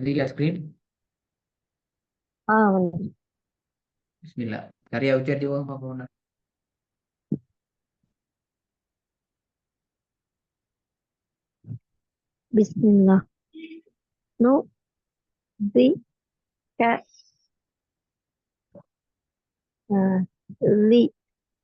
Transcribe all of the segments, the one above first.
வந்திருக்கா ஸ்கிரீன்? வந்து பிஸ்மில்லா. சரியா உச்சாரிச்சு போக பார்ப்போம். பிஸ்மில்லா. நு தி க லி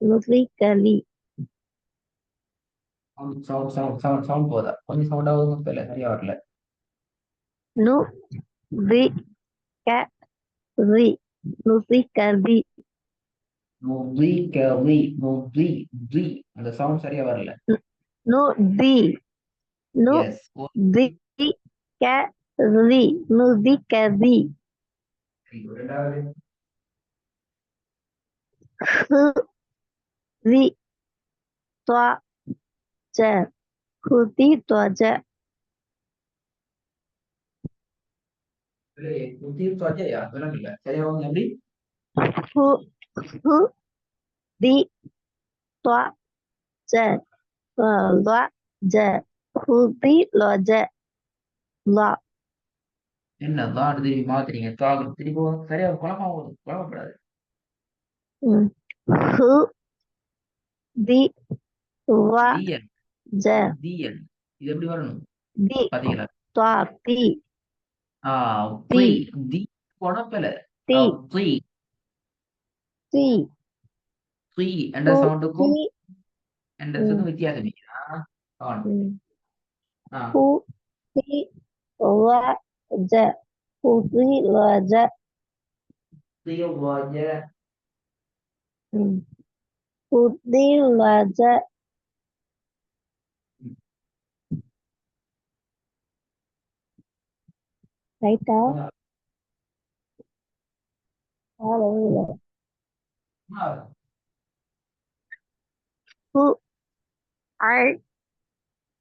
நுஸ்லிகலி. சவுண்ட் போதா? கொஞ்சம் சவுண்டா வரும். சரியா வரல. நு தி க ரி நுஸ்லிகலி. அந்த சவுண்ட் சரியா வரல. நு தி நு எஸ். தி க ரி நுஸ்லிகலி. ரெண்டாவது. ஹு ரி துவா ஜ ஹுதி துவஜ. சரியா விளங்கல. சரியா வாங்க எப்படி? ஹு ஹு தி துவா ஜ துவா ஜ ஹுதி லஜ லா. என்ன தான் திரும்பி மாத்துறீங்க? திருப்பி சரியா குழப்பப்படாது. ஹு தி துவா தீயன். ஜ தீயன். இது எப்படி வரணும்? தி பாத்தீங்களா? துவா தி தி த்ரீ. தி குழப்பல. தி த்ரீ. தி த்ரீ என்ற ஹு தி சவுண்டுக்கும் என்ற ம், சொல்லும் வித்தியாசம் இல்லையா? ம். ஆ. ஹு தி லா ஜ ஹுதி லஜ. ம். ஹுதி லஜ. ரைட்டா? ஹalleluya. ஹு ஐ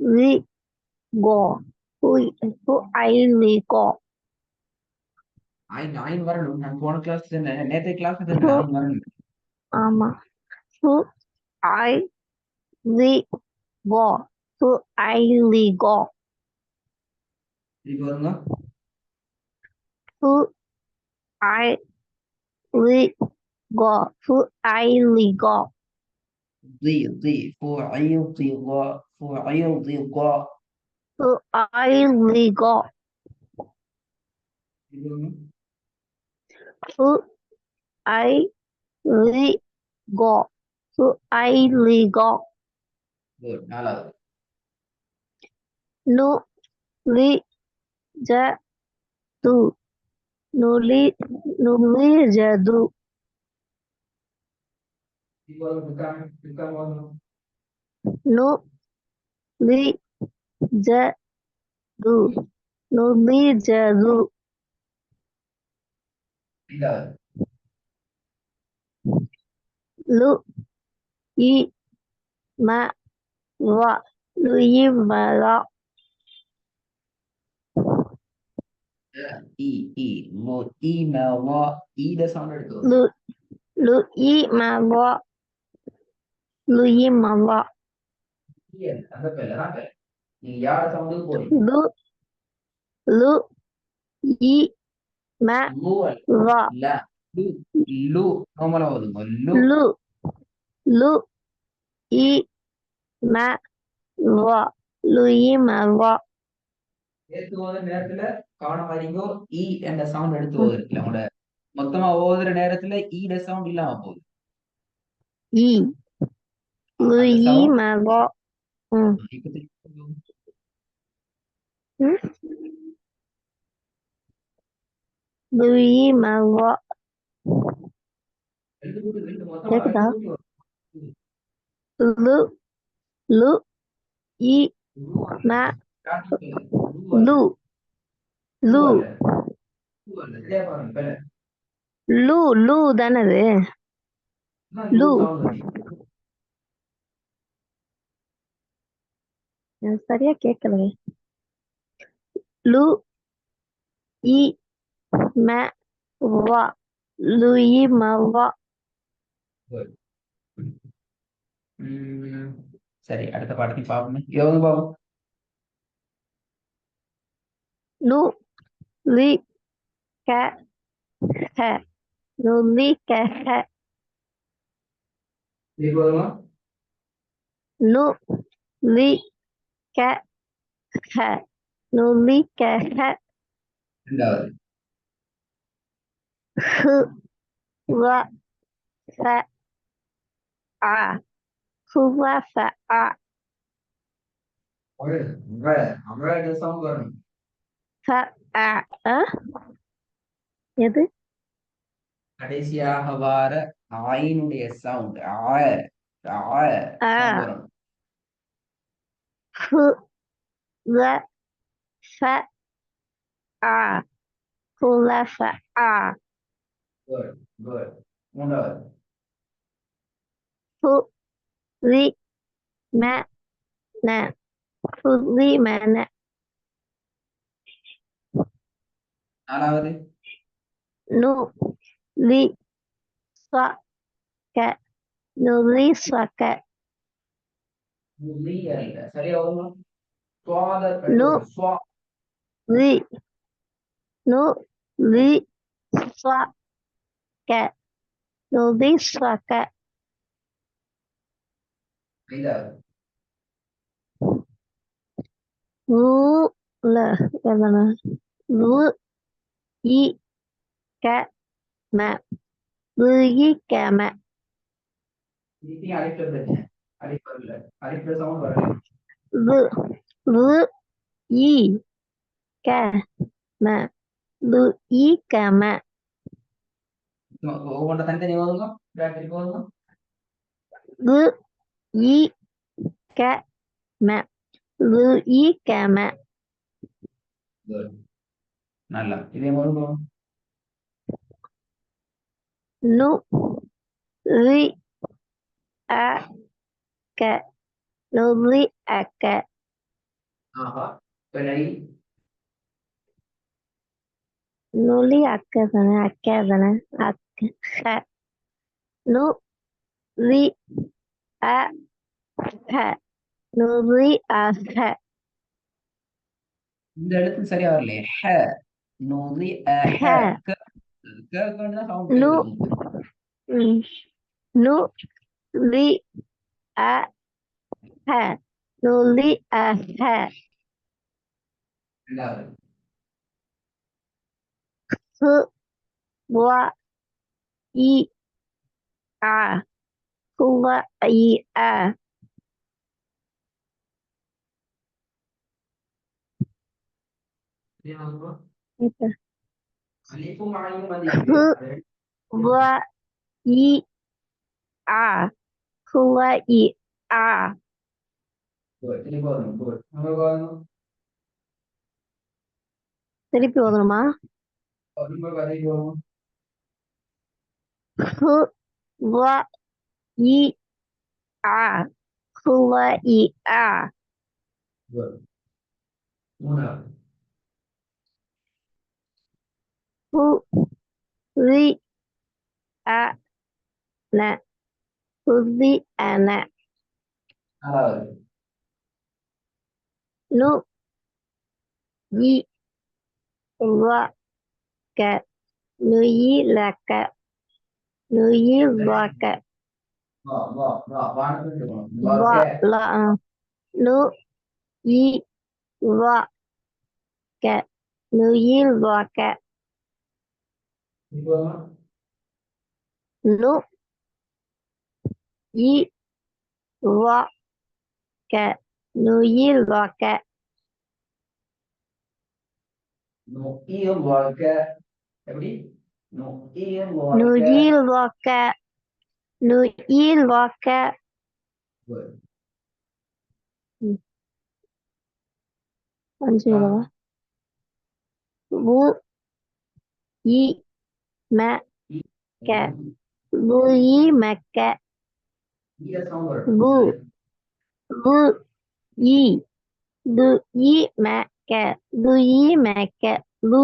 வி கோ ஹு ஹு ஐ வி கோ. ஆயின் வரணும். நான் போன கிளாஸ் நேற்று கிளாஸ் தானே ஹு ஆயின் வரணும். ஆமா. ஹு ஐ வி கோ ஹு ஐ வி கோ. இப்போ வருங்க. ஹு ஐ வி கோ ஹு ஐ வி கோ. ஹு ஐ வி கோ. ஹு ஐ வி கோ ஹு ஐ வி கோ. Good. நாலாவது. நு வி ஜ து நுலி நுலி ஜது. நு வி ஜ து நுலி ஜது. ஐந்தாவது. லு இ ம வ லுயி மலா. இ இ மோ இ ம வா ஈட சவுண்ட் எடுத்து லு லு இ ம வ லுயி மலா. அந்த பேர்ல தான் பேர். நீங்க யார சவுண்டுக்கு போறீங்க? லு லு இ ம லூ வ ல லு லு நார்மலா வருங்க. லு. லு லு இ ம வ லுயி மலா. சேர்த்து ஓதுற நேரத்துல கவனம் வரீங்கோ. இ என்ற சவுண்ட் எடுத்து ஓதுறதுல உங்களோட மொத்தமா ஓதுற நேரத்துல ஈட சவுண்ட் இல்லாம போகுது. இ அந்த லுயி சவுண்ட் மலா. ம். இப்ப ம். லுயி மலா. மொத்தமா கேக்குதா? ரெண்டு கூட்டி வரும். லு லு இ லூ அல்ல. ம லூ அல்ல. லு லூ லு அல்ல. லூ அல்ல. சரியா பாருங்க பேர. லு லு தானது. லூ லு சவுண்ட் வருது. எனக்கு சரியா கேட்கலையே. லு இ ம வ லுயி மவா. Good. சரி, அடுத்த பாடத்தையும் பார்ப்போமே. இதை வந்து பார்ப்போம். நு லி க ஹ நுலி க ஹ இது போதுமா? நு லி க ஹ நுலி க ஹ ரெண்டாவது. ஹு வ ஃப ஆ ஹுவ ஃப ஆ சவுண்ட் வரணும். ஃப ஆ அ? எது கடைசியாக வார ஆயினுடைய சவுண்ட் ஆ சவுண்ட் வரணும். ஹு வ ஃப ஆ ஹுவ ஃப ஆ குட் குட். மூன்றாவது. ஹு ரி ம ந ஹுரி ம ந நாலாவது. நு லி ஸ்வ க நுலி ஸ்வ க இல்ல சரியா வருமா? சுவாத நு பெற்றோர் சுவா. ரி நு லி ஸ்வ க நுலி ஸ்வ க ஐந்தாவது. ரு ல எதனா ரு இ க ம ருயி க ம இதுலயும் அடிக்கிற பிரச்சனை. அடிப்பு இல்ல. அடிக்கிற சவுண்ட் வரல. ரு ரு இ க ம ரு இ க ம ஒவ்வொன்ற தனித்தனி வருங்க. திருப்பி வருங்க. ரு இ க ம ரு இ க ம Good. நல்லா இதே வருங்க. நு ரி அ க நுரி அ க ஆஹா. பிழை. நுலி அக்க தானே அக்க ஹ நு ரி அ ஹ நுரி அ ஹ இந்த இடத்துக்கு சரியா வரலையே. ஹ நூறி ஹ ஹ கேட்க வேண்டியதான் சவுண்ட் நு கேட்கல உங்களுக்கு. ம், நு ரி அ ஹ நுலி அ ஹ ரெண்டாவது. ஹு வ இ ஆ ஹுவ இ ஆ இப்ப அலிப்பும் ஆயும் வந்து ஹு வ இ ஆ ஹுவ இ ஆ திருப்பி வரணும். Good. நமக்கு வரணும். திருப்பி ஓதணுமா நம்ம கதைக்கு வருவோம். ஹு வ இ ஆ ஹுவ இ ஆ Good. மூணாவது. ஹு ரி அ ந ஹுரி அ ந நாலாவது. நு இ வ க நுயி ல க நுயி வ க வானத்துக்கு இருக்கணும். வ ல நு இ வ க நுயி வ க இப்போ நு இ வ க நுயி வ க நொக்கியும் வாழ்க்கை எப்படி? நொக்கியும் வாழ்க்கை. நுயி வ க நுயி வ க Good. அஞ்சு தடவை உ இ ம க உ இ ம க ஈர சவுண்ட் வரணும். உ உ இ டு இ ம க டு இ ம க லு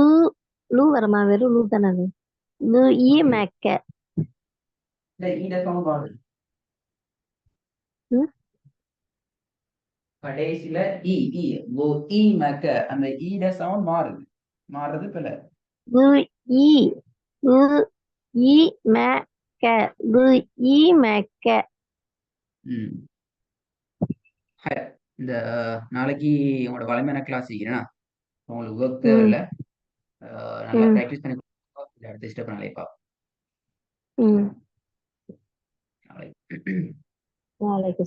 லு வரமா வெறும் லு தானே அது லு இ ம க இல்ல ஈர சவுண்ட் வரணும். ம், கடைசியில இ இ ஓ இ மக்க அந்த ஈட சவுண்ட் மாறுது. மாறுறது பிள்ளை. கு இ கு இ ம க கு இ ம க. ம். இந்த நாளைக்கு உங்களோட வளமையான கிளாஸ் இருக்கிறேன்னா உங்களுக்கு ஒர்க் ம் தேவையில்லை. நல்லா ம் ப்ராக்டிஸ் பண்ணி அடுத்த ஸ்டெப் நாளைக்கு ம் பார்ப்போம். நாளைக்கு